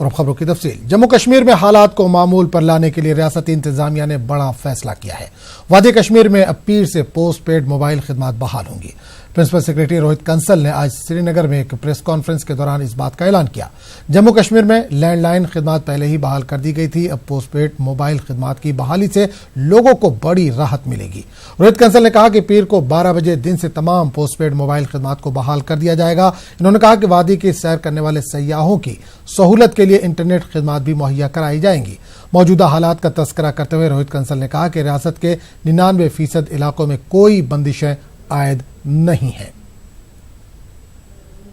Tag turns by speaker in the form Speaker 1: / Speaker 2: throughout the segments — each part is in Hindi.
Speaker 1: और अब खबरों की तफसील। जम्मू कश्मीर में हालात को मामूल पर लाने के लिए रियासती इंतजामिया ने बड़ा फैसला किया है। वादी कश्मीर में अब पीर से पोस्ट पेड मोबाइल खिदमत बहाल होंगी। प्रिंसिपल सेक्रेटरी रोहित कंसल ने आज श्रीनगर में एक प्रेस कॉन्फ्रेंस के दौरान इस बात का ऐलान किया। जम्मू कश्मीर में लैंडलाइन खिदमत पहले ही बहाल कर दी गई थी। अब पोस्ट पेड मोबाइल खिदमत की बहाली से लोगों को बड़ी राहत मिलेगी। रोहित कंसल ने कहा कि पीर को 12 बजे दिन से तमाम पोस्ट पेड मोबाइल खिदमत को बहाल कर दिया जाएगा। इन्होंने कहा कि वादी की सैर करने वाले सयाहों की सहूलत के लिए इंटरनेट खिदमत भी मुहैया कराई जाएंगी। मौजूदा हालात का तस्करा करते हुए रोहित कंसल ने कहा कि रियासत के 99% इलाकों में कोई बंदिशें आयद नहीं है।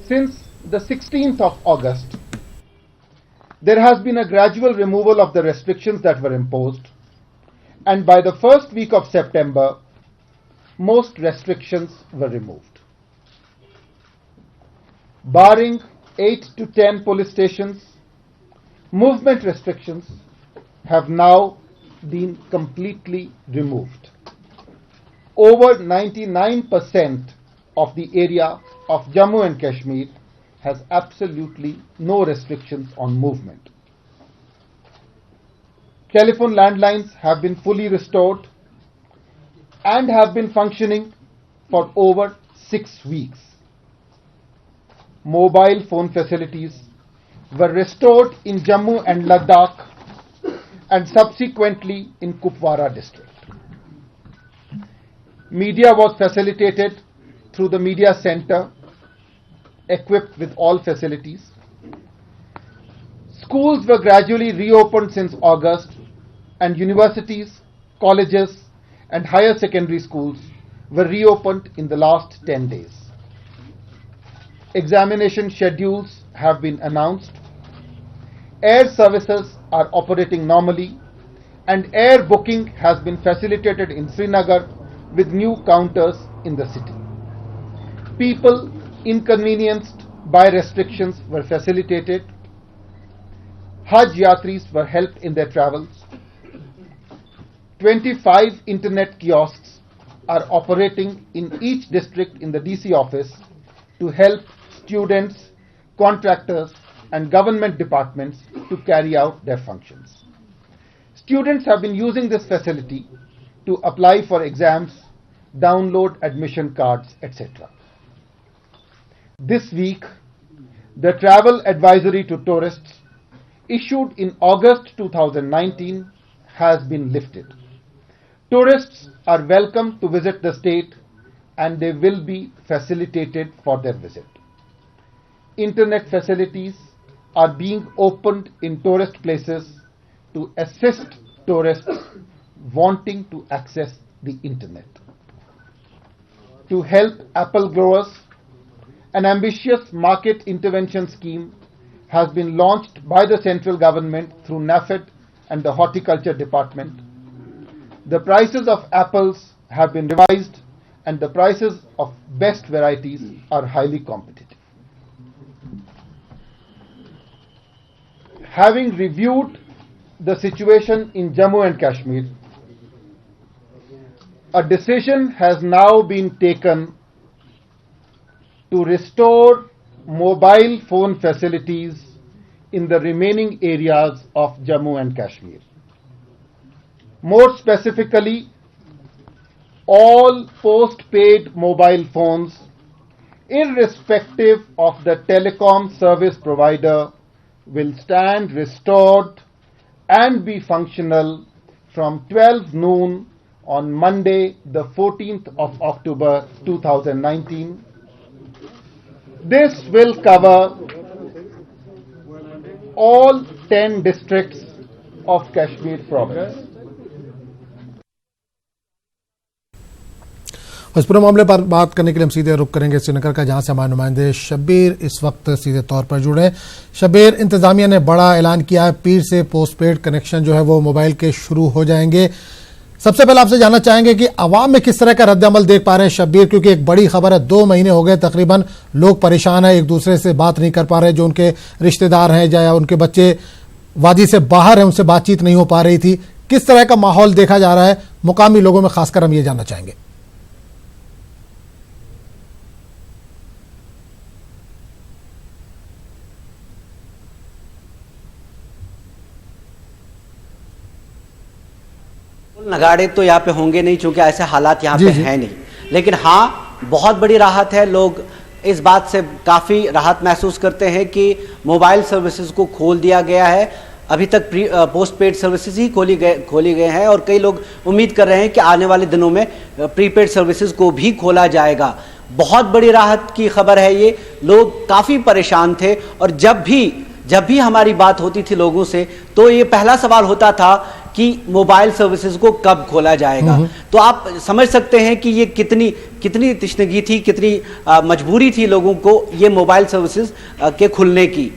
Speaker 2: Since the 16th of August, there has been a gradual removal of the restrictions that were imposed, and by the first week of September, most restrictions were removed. Barring 8 to 10 police stations, movement restrictions have now been completely removed. Over 99% of the area of Jammu and Kashmir has absolutely no restrictions on movement. Telephone landlines have been fully restored and have been functioning for over 6 weeks. Mobile phone facilities were restored in Jammu and Ladakh and subsequently in Kupwara district. Media was facilitated through the media center equipped with all facilities. Schools were gradually reopened since August, and universities, colleges and higher secondary schools were reopened in the last 10 days. Examination schedules have been announced. Air services are operating normally, and air booking has been facilitated in Srinagar with new counters in the city. People inconvenienced by restrictions were facilitated. Hajj Yatris were helped in their travels. 25 internet kiosks are operating in each district in the DC office to help students, contractors and government departments to carry out their functions. Students have been using this facility to apply for exams, download admission cards, etc. This week, the travel advisory to tourists issued in August 2019 has been lifted. Tourists are welcome to visit the state and they will be facilitated for their visit. Internet facilities are being opened in tourist places to assist tourists wanting to access the internet. To help apple growers, an ambitious market intervention scheme has been launched by the central government through NAFED and the Horticulture Department. The prices of apples have been revised and the prices of best varieties are highly competitive. Having reviewed the situation in Jammu and Kashmir, a decision has now been taken to restore mobile phone facilities in the remaining areas of Jammu and Kashmir. More specifically, all post-paid mobile phones, irrespective of the telecom service provider, will stand restored and be functional from 12 noon on Monday, the 14th of October 2019. This will cover all 10 districts of Kashmir province.
Speaker 1: इस पूरे मामले पर बात करने के लिए हम सीधे रुख करेंगे श्रीनगर का, जहां से हमारे नुमाइंदे शब्बीर इस वक्त सीधे तौर पर जुड़े। शब्बीर, इंतजामिया ने बड़ा ऐलान किया है, पीर से पोस्टपेड कनेक्शन जो है वो मोबाइल के शुरू हो जाएंगे। सबसे पहले आपसे जानना चाहेंगे कि आवाम में किस तरह का रद्द-ए-अमल देख पा रहे हैं शब्बीर, क्योंकि एक बड़ी खबर है, 2 महीने हो गए तकरीबन लोग परेशान हैं, एक दूसरे से बात नहीं कर पा रहे, जो उनके रिश्तेदार हैं या उनके बच्चे वादी से बाहर हैं उनसे बातचीत नहीं हो पा रही थी। किस तरह का माहौल देखा जा रहा है मुकामी लोगों में, खासकर हम ये जानना चाहेंगे।
Speaker 3: नगाड़े तो यहाँ पे होंगे नहीं क्योंकि ऐसे हालात यहाँ पे हैं नहीं, लेकिन हाँ बहुत बड़ी राहत है। लोग इस बात से काफ़ी राहत महसूस करते हैं कि मोबाइल सर्विसेज को खोल दिया गया है। अभी तक पोस्ट पेड सर्विसेज ही खोली गए हैं और कई लोग उम्मीद कर रहे हैं कि आने वाले दिनों में प्रीपेड सर्विसेज को भी खोला जाएगा। बहुत बड़ी राहत की खबर है ये। लोग काफ़ी परेशान थे और जब भी हमारी बात होती थी लोगों से तो ये पहला सवाल होता था कि मोबाइल सर्विसेज को कब खोला जाएगा। तो आप समझ सकते हैं कि ये कितनी तशनगी थी, कितनी मजबूरी थी लोगों को ये मोबाइल सर्विसेज के खुलने की।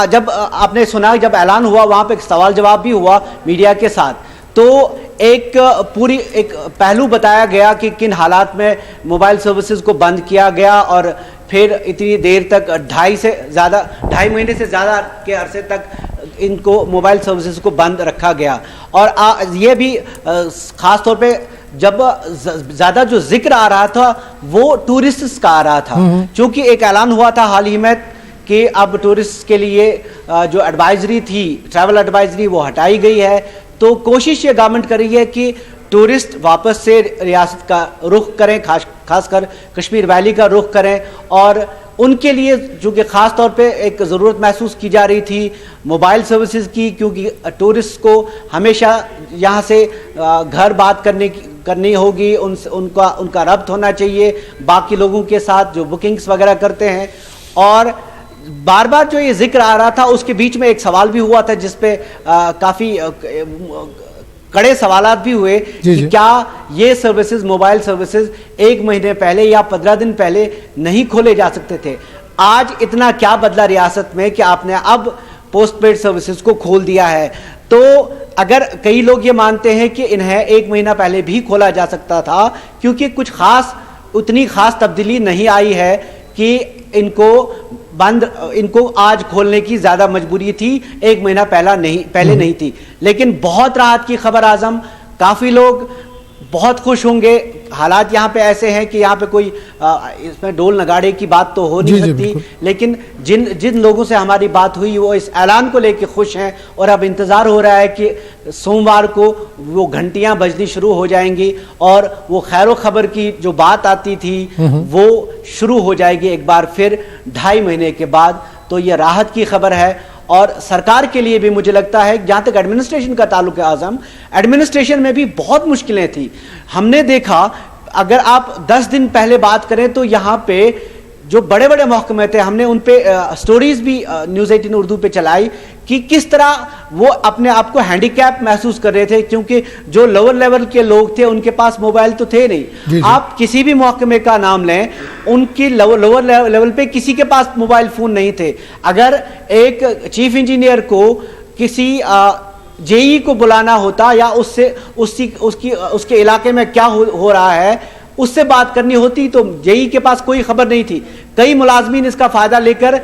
Speaker 3: जब आपने सुना, जब ऐलान हुआ वहां पे एक सवाल जवाब भी हुआ मीडिया के साथ, तो एक पहलू बताया गया कि किन हालात में मोबाइल सर्विसेज को बंद किया गया और फिर इतनी देर तक 2.5 महीने से ज़्यादा के अरसे तक इनको मोबाइल सर्विसेज को बंद रखा गया। और ये भी ख़ास तौर पे जब ज़्यादा जो जिक्र आ रहा था वो टूरिस्ट का आ रहा था, क्योंकि एक ऐलान हुआ था हाल ही में कि अब टूरिस्ट के लिए जो एडवाइजरी थी, ट्रैवल एडवाइजरी, वो हटाई गई है। तो कोशिश ये गवर्नमेंट कर रही है कि टूरिस्ट वापस से रियासत का रुख करें, खासकर कश्मीर वैली का रुख करें। और उनके लिए जो कि ख़ास तौर पे एक ज़रूरत महसूस की जा रही थी मोबाइल सर्विसेज की, क्योंकि टूरिस्ट को हमेशा यहाँ से घर बात करनी होगी, उनका रब्त होना चाहिए बाकी लोगों के साथ जो बुकिंग्स वगैरह करते हैं। और बार बार जो ये जिक्र आ रहा था उसके बीच में एक सवाल भी हुआ था जिसपे काफ़ी कड़े सवालात भी हुए कि क्या ये सर्विसेज, मोबाइल सर्विसेज 1 महीने पहले या 15 दिन पहले नहीं खोले जा सकते थे। आज इतना क्या बदला रियासत में कि आपने अब पोस्ट पेड सर्विसेज को खोल दिया है। तो अगर कई लोग ये मानते हैं कि इन्हें 1 महीना पहले भी खोला जा सकता था, क्योंकि उतनी खास तब्दीली नहीं आई है कि इनको आज खोलने की ज्यादा मजबूरी थी, 1 महीना पहले नहीं थी। लेकिन बहुत राहत की खबर आजम, काफी लोग बहुत खुश होंगे। हालात यहाँ पे ऐसे हैं कि यहाँ पे कोई इसमें ढोल नगाड़े की बात तो हो नहीं सकती, लेकिन जिन लोगों से हमारी बात हुई वो इस ऐलान को लेकर खुश हैं और अब इंतजार हो रहा है कि सोमवार को वो घंटियां बजनी शुरू हो जाएंगी और वो खैर खबर की जो बात आती थी वो शुरू हो जाएगी एक बार फिर 2.5 महीने के बाद। तो ये राहत की खबर है। और सरकार के लिए भी मुझे लगता है, जहां तक एडमिनिस्ट्रेशन का ताल्लुक है आजम, एडमिनिस्ट्रेशन में भी बहुत मुश्किलें थी। हमने देखा, अगर आप 10 दिन पहले बात करें तो यहाँ पे जो बड़े बड़े महकमे थे, हमने उन पे स्टोरीज भी न्यूज़ 18 उर्दू पे चलाई कि किस तरह वो अपने आप को हैंडीकैप महसूस कर रहे थे, क्योंकि जो लोअर लेवल के लोग थे उनके पास मोबाइल तो थे नहीं। आप किसी भी महकमे का नाम लें, उनकी लोअर लेवल पे किसी के पास मोबाइल फोन नहीं थे। अगर एक चीफ इंजीनियर को किसी जेई को बुलाना होता या उसके इलाके में क्या हो रहा है उससे बात करनी होती तो जेई के पास कोई खबर नहीं थी। कई मुलाजमीन इसका फायदा लेकर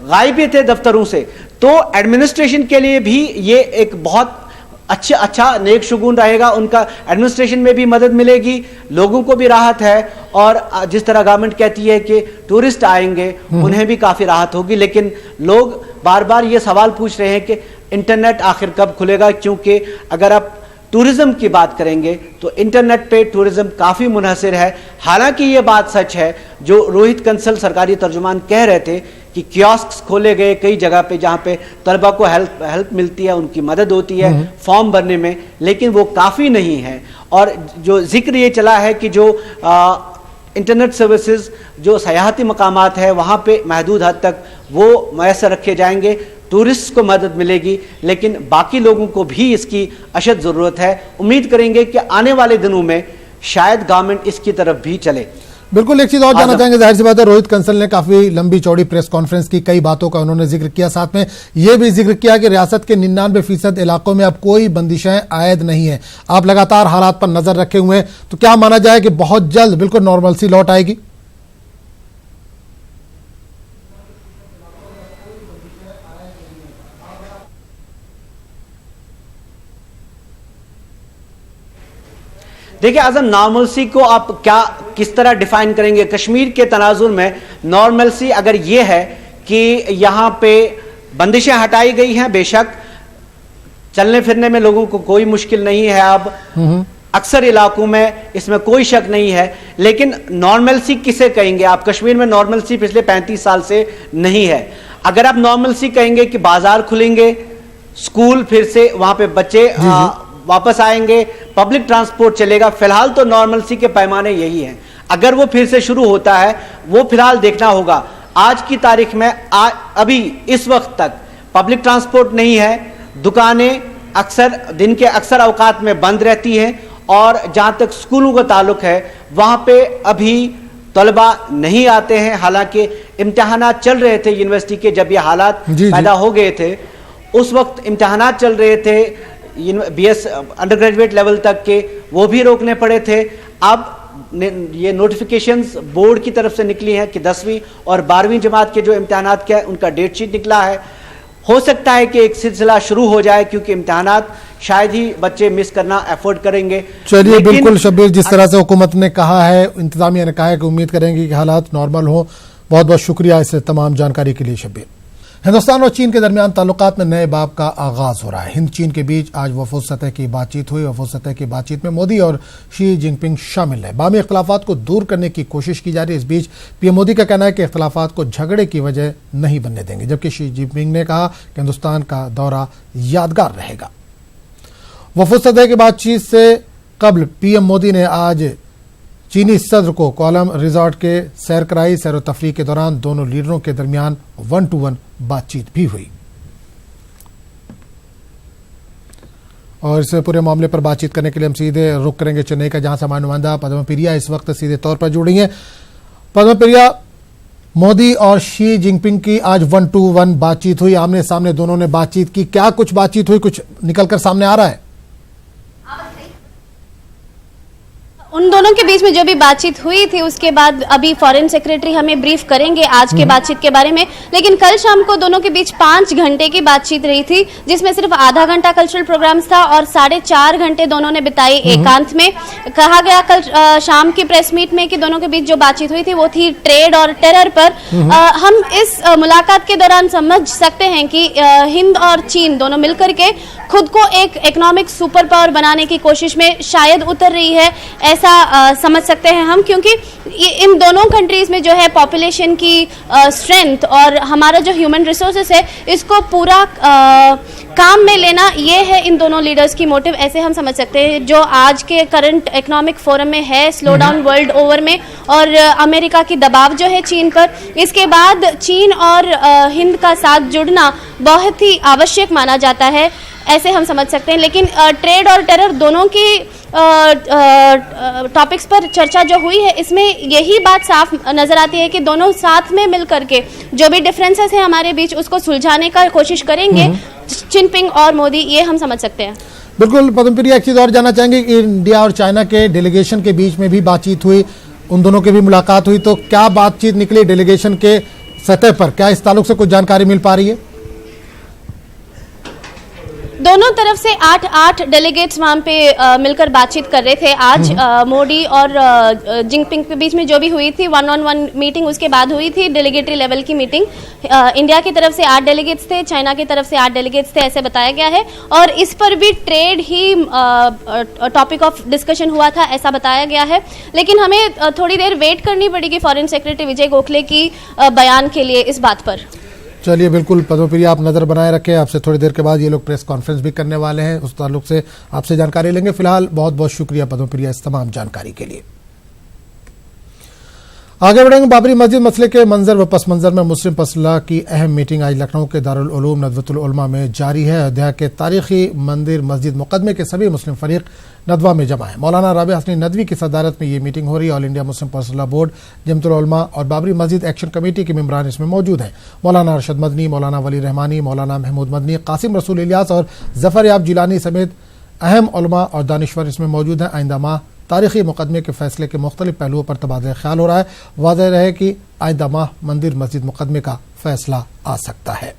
Speaker 3: गायब भी थे दफ्तरों से। तो एडमिनिस्ट्रेशन के लिए भी ये एक बहुत अच्छा नेक शुगुन रहेगा। उनका एडमिनिस्ट्रेशन में भी मदद मिलेगी, लोगों को भी राहत है। और जिस तरह गवर्नमेंट कहती है कि टूरिस्ट आएंगे, उन्हें भी काफ़ी राहत होगी। लेकिन लोग बार बार ये सवाल पूछ रहे हैं कि इंटरनेट आखिर कब खुलेगा, क्योंकि अगर आप टूरिज्म की बात करेंगे तो इंटरनेट पे टूरिज्म काफ़ी मुनहसर है। हालांकि ये बात सच है जो रोहित कंसल सरकारी तर्जुमान कह रहे थे कि कियोस्क खोले गए कई जगह पे जहाँ पे तलबा को हेल्प मिलती है, उनकी मदद होती है फॉर्म भरने में, लेकिन वो काफ़ी नहीं है। और जो जिक्र ये चला है कि जो इंटरनेट सर्विसेज जो सयाहती मकामात है वहाँ पे महदूद हद तक वो मैसर रखे जाएंगे, टूरिस्ट को मदद मिलेगी, लेकिन बाकी लोगों को भी इसकी अशद ज़रूरत है। उम्मीद करेंगे कि आने वाले दिनों में शायद गवर्नमेंट इसकी तरफ भी चले।
Speaker 1: बिल्कुल, एक चीज और जानना चाहेंगे, जाहिर सी बात है रोहित कंसल ने काफी लंबी चौड़ी प्रेस कॉन्फ्रेंस की, कई बातों का उन्होंने जिक्र किया, साथ में यह भी जिक्र किया कि रियासत के 99% इलाकों में अब कोई बंदिशें आयद नहीं है। आप लगातार हालात पर नजर रखे हुए हैं, तो क्या माना जाए कि बहुत जल्द बिल्कुल नॉर्मलसी लौट आएगी?
Speaker 3: देखिए आजम, नॉर्मलसी को आप किस तरह डिफाइन करेंगे? कश्मीर के तनाजुर में नॉर्मलसी अगर ये है कि यहाँ पे बंदिशें हटाई गई हैं, बेशक चलने फिरने में लोगों को कोई मुश्किल नहीं है अब अक्सर इलाकों में, इसमें कोई शक नहीं है। लेकिन नॉर्मलसी किसे कहेंगे आप? कश्मीर में नॉर्मलसी पिछले 35 साल से नहीं है। अगर आप नॉर्मलसी कहेंगे कि बाजार खुलेंगे, स्कूल फिर से वहां पे बच्चे वापस आएंगे, पब्लिक ट्रांसपोर्ट चलेगा, फिलहाल तो नॉर्मलसी के पैमाने यही हैं। अगर वो फिर से शुरू होता है, वो फिलहाल देखना होगा। आज की तारीख में अभी इस वक्त तक पब्लिक ट्रांसपोर्ट नहीं है, दुकानें अक्सर दिन के अक्सर अवकात में बंद रहती हैं, और जहां तक स्कूलों का ताल्लुक है वहां पे अभी तलबा नहीं आते हैं। हालांकि इम्तिहानात चल रहे थे यूनिवर्सिटी के, जब ये हालात पैदा हो गए थे उस वक्त इम्तिहानात चल रहे थे BS अंडर ग्रेजुएट लेवल तक के, वो भी रोकने पड़े थे। अब ये नोटिफिकेशंस बोर्ड की तरफ से निकली हैं कि 10वीं और 12वीं जमात के जो इम्तिहानात के उनका डेट शीट निकला है। हो सकता है कि एक सिलसिला शुरू हो जाए, क्योंकि इम्तिहानात शायद ही बच्चे मिस करना अफोर्ड करेंगे।
Speaker 1: चलिए बिल्कुल शब्बीर, जिस तरह से हुकूमत ने कहा है, इंतजामिया ने कहा है कि उम्मीद करेंगे कि हालात नॉर्मल हो। बहुत बहुत शुक्रिया इस तमाम जानकारी के लिए शब्बीर। हिंदुस्तान और चीन के दरमियान ताल्लुकात में नए बाब का आगाज हो रहा है। हिंद चीन के बीच आज वफूद सतह की बातचीत हुई। वफूद सतह की बातचीत में मोदी और शी जिनपिंग शामिल है। बामी इख्तलाफात को दूर करने की कोशिश की जा रही है। इस बीच पीएम मोदी का कहना है कि इख्तलाफात को झगड़े की वजह नहीं बनने देंगे, जबकि शी जिनपिंग ने कहा कि हिंदुस्तान का दौरा यादगार रहेगा। वफूद सतह की बातचीत से कबल पीएम मोदी ने आज चीनी सदर को कोलम रिजॉर्ट के सैर कराई। सैर व तफरीह के दौरान दोनों लीडरों के दरमियान 1-to-1 बातचीत भी हुई। और इस पूरे मामले पर बातचीत करने के लिए हम सीधे रुख करेंगे चेन्नई का, जहां से हमारे नुमाइंदा पद्मा प्रिया इस वक्त सीधे तौर पर जुड़ रही हैं। पद्मा प्रिया, मोदी और शी जिनपिंग की आज 1-to-1 बातचीत हुई, आमने सामने दोनों ने बातचीत की। क्या कुछ बातचीत हुई, कुछ निकलकर सामने आ रहा है?
Speaker 4: उन दोनों के बीच में जो भी बातचीत हुई थी उसके बाद अभी फॉरेन सेक्रेटरी हमें ब्रीफ करेंगे आज के बातचीत के बारे में। लेकिन कल शाम को दोनों के बीच 5 घंटे की बातचीत रही थी, जिसमें सिर्फ आधा घंटा कल्चरल प्रोग्राम्स था और 4.5 घंटे दोनों ने बिताई एकांत में। कहा गया कल शाम की प्रेस मीट में कि दोनों के बीच जो बातचीत हुई थी वो थी ट्रेड और टेरर पर। हम इस मुलाकात के दौरान समझ सकते हैं कि हिंद और चीन दोनों मिलकर के खुद को एक इकोनॉमिक सुपर पावर बनाने की कोशिश में शायद उतर रही है, ऐसा समझ सकते हैं हम। क्योंकि इन दोनों कंट्रीज में जो है पॉपुलेशन की स्ट्रेंथ और हमारा जो ह्यूमन रिसोर्सेस है, इसको पूरा काम में लेना, ये है इन दोनों लीडर्स की मोटिव, ऐसे हम समझ सकते हैं। जो आज के करंट इकोनॉमिक फोरम में है, स्लो डाउन वर्ल्ड ओवर में, और अमेरिका की दबाव जो है चीन पर, इसके बाद चीन और हिंद का साथ जुड़ना बहुत ही आवश्यक माना जाता है, ऐसे हम समझ सकते हैं। लेकिन ट्रेड और टेरर दोनों की टॉपिक्स पर चर्चा जो हुई है, इसमें यही बात साफ नजर आती है कि दोनों साथ में मिलकर के जो भी डिफरेंसेस हैं हमारे बीच उसको सुलझाने का कोशिश करेंगे, जिनपिंग और मोदी, ये हम समझ सकते हैं।
Speaker 1: बिल्कुल पद्म प्रिया, एक चीज और जानना चाहेंगे कि इंडिया और चाइना के डेलीगेशन के बीच में भी बातचीत हुई, उन दोनों की भी मुलाकात हुई, तो क्या बातचीत निकली डेलीगेशन के सतह पर? क्या इस ताल्लुक से कुछ जानकारी मिल पा रही है?
Speaker 4: दोनों तरफ से 8 डेलीगेट्स वहां पे मिलकर बातचीत कर रहे थे आज। मोदी और जिनपिंग के बीच में जो भी हुई थी 1-on-1 मीटिंग, उसके बाद हुई थी डेलीगेटरी लेवल की मीटिंग। इंडिया की तरफ से 8 डेलीगेट्स थे, चाइना की तरफ से 8 डेलीगेट्स थे, ऐसे बताया गया है। और इस पर भी trade he topic of discussion हुआ था, ऐसा बताया गया है। लेकिन हमें थोड़ी देर वेट करनी पड़ेगी फॉरेन सेक्रेटरी विजय गोखले की बयान के लिए इस बात पर।
Speaker 1: चलिए बिल्कुल पद्म प्रिया, आप नजर बनाए रखें। आपसे थोड़ी देर के बाद ये लोग प्रेस कॉन्फ्रेंस भी करने वाले हैं, उस ताल्लुक से आपसे जानकारी लेंगे। फिलहाल बहुत बहुत शुक्रिया पद्म प्रिया इस तमाम जानकारी के लिए। आगे बढ़ेंगे। बाबरी मस्जिद मसले के मंजर व पस मंजर में मुस्लिम फसला की अहम मीटिंग आज लखनऊ के दारुल उलूम नदवतुल उलमा में जारी है। अयोध्या के तारीखी मंदिर मस्जिद मुकदमे के सभी मुस्लिम फरीक नदवा में जमा है। मौलाना राबिया हसनी नदवी की सदारत में ये मीटिंग हो रही है। ऑल इंडिया मुस्लिम फसला बोर्ड, जमतुल उलमा और बाबरी मस्जिद एक्शन कमेटी के मेंबरान इसमें मौजूद हैं। मौलाना अरशद मदनी, मौलाना वली रहमानी, मौलाना महमूद मदनी, कासिम रसूल इलियास और जफर याब जिलानी समेत अहम उलमा और दानिश्वर इसमें मौजूद हैं। आइंदा माह तारीखी मुकदमे के फैसले के मुख्तलिफ पहलुओं पर तबादला ख्याल हो रहा है। वाज़ेह रहे कि आइंदा माह मंदिर मस्जिद मुकदमे का फैसला आ सकता है।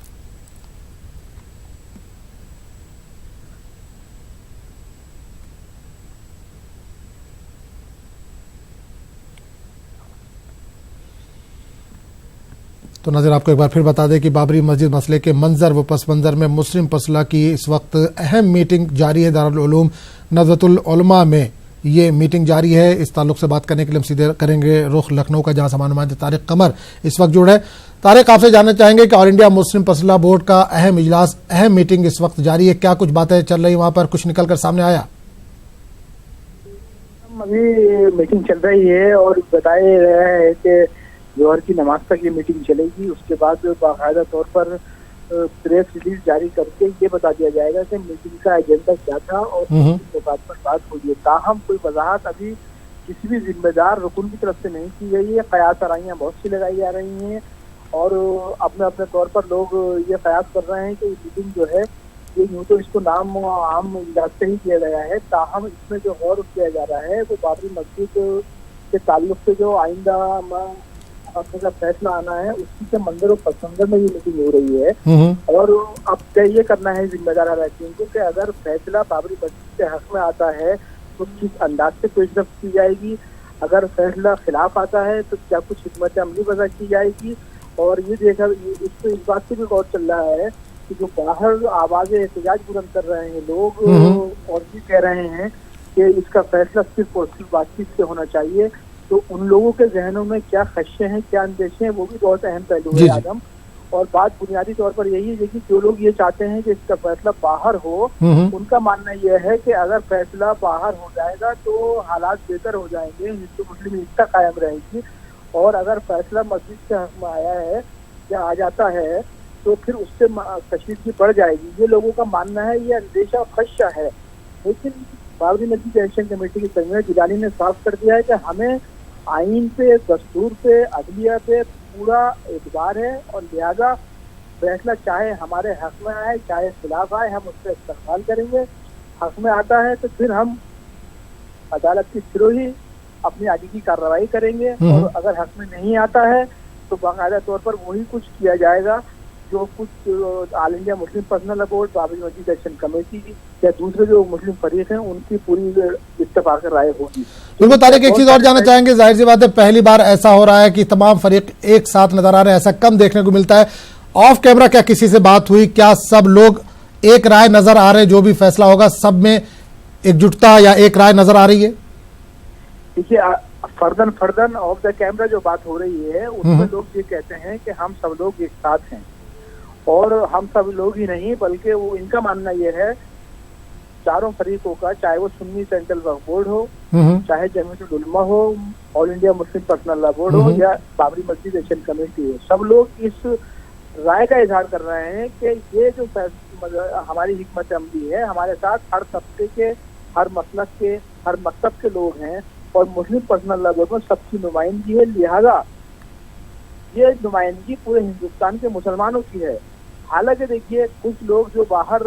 Speaker 1: तो नाज़रीन आपको एक बार फिर बता दें कि बाबरी मस्जिद मसले के मंजर व पस मंजर में मुस्लिम फसला की इस वक्त अहम मीटिंग जारी है। दारुल उलूम नज़रतुल उलमा में ये मीटिंग जारी है। इस ताल्लुक से बात करने के लिए हम सीधे करेंगे रुख लखनऊ का, जहां समाअत नुमाइंदे तारिक कमर इस वक्त जुड़े। तारिक, आपसे जानना चाहेंगे कि ऑल इंडिया मुस्लिम फसला बोर्ड का अहम इजलास, अहम मीटिंग इस वक्त जारी है, क्या कुछ बातें चल रही वहां पर, कुछ निकल कर सामने आया?
Speaker 5: अभी मीटिंग चल रही है और बताया गया है कि जोहर की नमाज तक ये मीटिंग चलेगी। उसके बाद बाकायदा तौर पर प्रेस रिलीज जारी करके ये बता दिया जाएगा कि मीटिंग का एजेंडा क्या था और किस बात पर बात हुई है। ताहम कोई वजाहत अभी किसी भी जिम्मेदार रुकन की तरफ से नहीं की गई है। कयास आराइयाँ बहुत सी लगाई जा रही हैं और अपने अपने तौर पर लोग ये कयास कर रहे हैं कि मीटिंग जो है ये यूँ तो इसको नाम आम इजलास से ही किया गया है, ताहम इसमें जो गौर किया जा रहा है वो बाबरी मस्जिद के ताल्लुक से जो आइंदा का फैसला आना है उसकी के मंदिर और पसंदर में ये मीटिंग हो रही है। और अब तय ये करना है जिम्मेदार अरकान को कि अगर फैसला बाबरी मस्जिद के हक में आता है तो किस अंदाज से पेशरफ्त की जाएगी, अगर फैसला खिलाफ आता है तो क्या कुछ हिकमत अमली वज़ा की जाएगी। और ये देखा इसको इस बात से भी गौर चल रहा है कि जो बाहर आवाज़ें एहतजाज बुलंद कर रहे हैं लोग और ये कह रहे हैं कि इसका फैसला सिर्फ और सिर्फ बातचीत से होना चाहिए, तो उन लोगों के जहनों में क्या खदशे हैं, क्या अंदेशे हैं, वो भी बहुत अहम पहलू है आदम। और बात बुनियादी तौर पर यही है कि जो लोग ये चाहते हैं कि इसका फैसला बाहर हो, उनका मानना यह है कि अगर फैसला बाहर हो जाएगा तो हालात बेहतर हो जाएंगे, हिंदू मुस्लिम एकता कायम रहेगी। और अगर फैसला मस्जिद के हक में आया है या आ जाता है तो फिर उससे कशीदगी बढ़ जाएगी, ये लोगों का मानना है, ये अंदेशा खदशा है। लेकिन बाबरी मस्जिद एक्शन कमेटी के कन्वीनर जिलानी ने साफ कर दिया है कि हमें आइन पे, दस्तूर पे, अदलिया पे पूरा एतबार है और लिहाजा फैसला चाहे हमारे हक में आए चाहे खिलाफ आए हम उसका इस्तेमाल करेंगे। हक में आता है तो फिर हम अदालत की सिरोही अपनी आगे की कार्रवाई करेंगे और अगर हक में नहीं आता है तो बाकायदा तौर पर वही कुछ किया जाएगा जो कुछ all India Muslim personal board, Babri मस्जिद एक्शन कमेटी या दूसरे जो मुस्लिम फरीक हैं उनकी पूरी इत्तेफाक राय होगी।
Speaker 1: बिल्कुल तारिक, एक चीज और जानना चाहेंगे, जाहिर सी बात है पहली बार ऐसा हो रहा है कि तमाम फरीक एक साथ नजर आ रहे हैं, ऐसा कम देखने को मिलता है। ऑफ कैमरा क्या किसी से बात हुई, क्या सब लोग एक राय नजर आ रहे हैं, जो भी फैसला होगा सब में एकजुटता या एक राय नजर आ रही है?
Speaker 5: देखिए फर्दन ऑफ द कैमरा जो बात हो रही है उसमें लोग ये कहते हैं कि हम सब लोग एक साथ हैं और हम सब लोग ही नहीं बल्कि वो इनका मानना ये है चारों फरीकों का, चाहे वो सुन्नी सेंट्रल वक्फ बोर्ड हो, चाहे जमीयतुल उलमा हो, all India Muslim personal law board हो या बाबरी मस्जिद एक्शन कमेटी हो, सब लोग इस राय का इजहार कर रहे हैं कि ये जो हमारी हिकमत अमली है, हमारे साथ हर तबके के, हर मसलक के, हर मकतब के लोग हैं और मुस्लिम पर्सनल लॉ बोर्ड में सबकी नुमाइंदगी है, लिहाजा ये नुमाइंदगी पूरे हिंदुस्तान के मुसलमानों की है। हालांकि देखिए कुछ लोग जो बाहर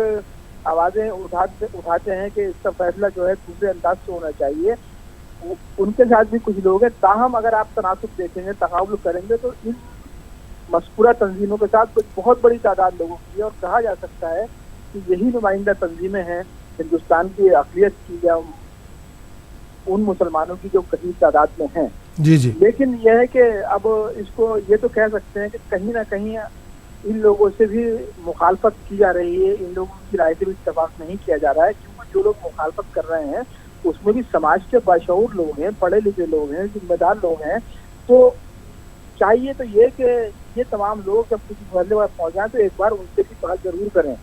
Speaker 5: आवाजें उठाते हैं कि इसका फैसला जो है दूसरे अंदाज से होना चाहिए, उनके साथ भी कुछ लोग हैं। ताहम अगर आप तनासुब देखेंगे, तकाबुल करेंगे तो इन मज़कूरा तंजीमों के साथ कुछ बहुत बड़ी तादाद लोगों की है और कहा जा सकता है कि यही नुमाइंदा तंजीमें हैं हिंदुस्तान की अक़लियत की या उन मुसलमानों की जो कहीं तादाद में हैं।
Speaker 1: जी जी।
Speaker 5: लेकिन यह है कि अब इसको ये तो कह सकते हैं कि कहीं ना कहीं इन लोगों से भी मुखालफत की जा रही है, इन लोगों की राय से भी इत्तेफाक नहीं किया जा रहा है, क्योंकि जो लोग मुखालफत कर रहे हैं उसमें भी समाज के बाशऊर लोग हैं, पढ़े लिखे लोग हैं, जिम्मेदार लोग हैं। तो चाहिए तो ये कि ये तमाम लोग जब किसी फैसले पर पहुँच जाए तो एक बार उनसे भी बात जरूर करें,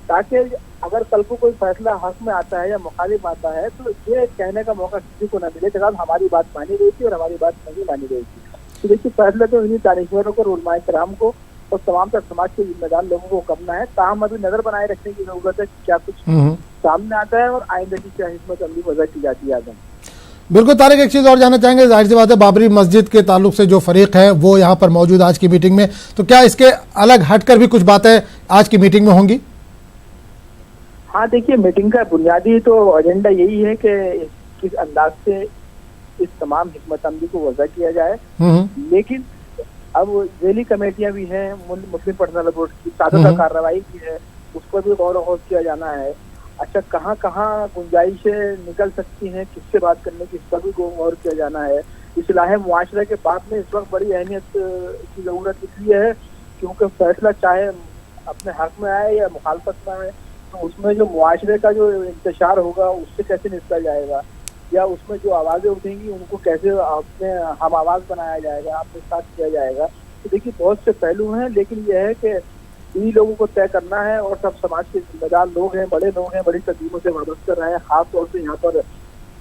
Speaker 5: ताकि अगर कल को कोई फैसला हक में आता है या मुखालिफ आता है तो ये कहने का मौका किसी को न मिले कि साहब हमारी बात मानी गई थी और हमारी बात नहीं मानी गई थी। तो देखिए फैसला तो इन्हीं तारीखों को, उलमाए किराम को और तमाम तक समाज के जिम्मेदार लोगों को करना है। ताहम अभी नजर बनाए रखने की जरूरत है क्या कुछ सामने आता है और आइंदा की क्या हिकमत अमली वजह की जाती है। आजम
Speaker 1: बिल्कुल तारिक, एक चीज और जानना चाहेंगे, जाहिर सी बात है बाबरी मस्जिद के ताल्लुक से जो फरीक है वो यहाँ पर मौजूद आज की मीटिंग में, तो क्या इसके अलग हटकर भी कुछ बातें आज की मीटिंग में होंगी?
Speaker 5: हाँ देखिए, मीटिंग का बुनियादी तो एजेंडा यही है कि किस अंदाज से इस तमाम हिकमत अमली को वजह किया जाए। लेकिन अब जेली कमेटियां भी हैं, मुस्लिम पर्सनल बोर्ड की सादा कार्रवाई की है, उस पर भी गौर व किया जाना है। अच्छा, कहाँ कहाँ गुंजाइशें निकल सकती हैं, किससे बात करने की, इस पर भी गौर किया जाना है। इस्लाह मुआशरा के बाद में इस वक्त बड़ी अहमियत की ज़रूरत इसलिए है क्योंकि फैसला चाहे अपने हक में आए या मुखालफत में आए, तो उसमें जो मुआशरे का जो इंतशार होगा उससे कैसे निपटा जाएगा, या उसमें जो आवाज़ें उठेंगी उनको कैसे अपने हम आवाज़ बनाया जाएगा, अपने साथ किया जाएगा। तो देखिए बहुत से पहलू हैं, लेकिन यह है कि इन्हीं लोगों को तय करना है और सब समाज के जिम्मेदार लोग हैं, बड़े लोग हैं, बड़ी तंजीमों से वाबस्ता रहे हैं। खास तौर से यहाँ पर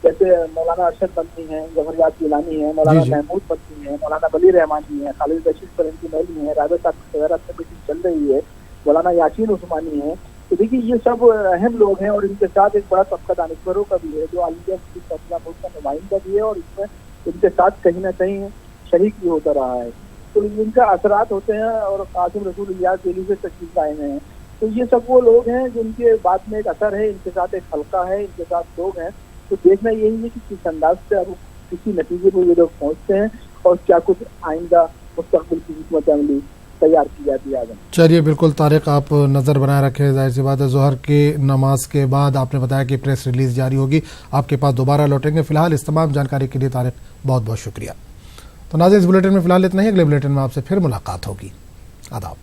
Speaker 5: जैसे मौलाना अरशद बंदी हैं, जफरयाब गिलानी है, मौलाना महमूद बंदी है, मौलाना वली रहमान जी हैं, खालिद रशीद फरंगी महली हैं, राजा साहब वगैरह से मीटिंग चल रही है, मौलाना यासीन उस्मानी है। तो देखिए ये सब अहम लोग हैं और इनके साथ एक बड़ा तबका दानिश्वरों का भी है जो आलिया फैसला बोर्ड का नुमाइंदा भी है और इसमें इनके साथ कहीं ना कहीं शरीक भी होता रहा है। तो इनका असरात होते हैं और कासिम रसूल इलियास दिल्ली से तशरीफ लाए हैं। तो ये सब वो लोग हैं जिनके बाद में एक असर है, इनके साथ एक हल्का है, इनके साथ लोग हैं। तो देखना यही है कि किस अंदाज से अब किसी नतीजे को ये लोग पहुँचते हैं और क्या कुछ आइंदा मुस्तकबिल की हिकमत अमली तैयार की जाती है।
Speaker 1: चलिए बिल्कुल तारिक, आप नज़र बनाए रखें। जाहिर सी बात है ज़ोहर की नमाज के बाद आपने बताया कि प्रेस रिलीज जारी होगी, आपके पास दोबारा लौटेंगे। फिलहाल इस तमाम जानकारी के लिए तारिक बहुत बहुत शुक्रिया। तो नाज़रीन, इस बुलेटिन में फिलहाल इतना ही। अगले बुलेटिन में आपसे फिर मुलाकात होगी। आदाब।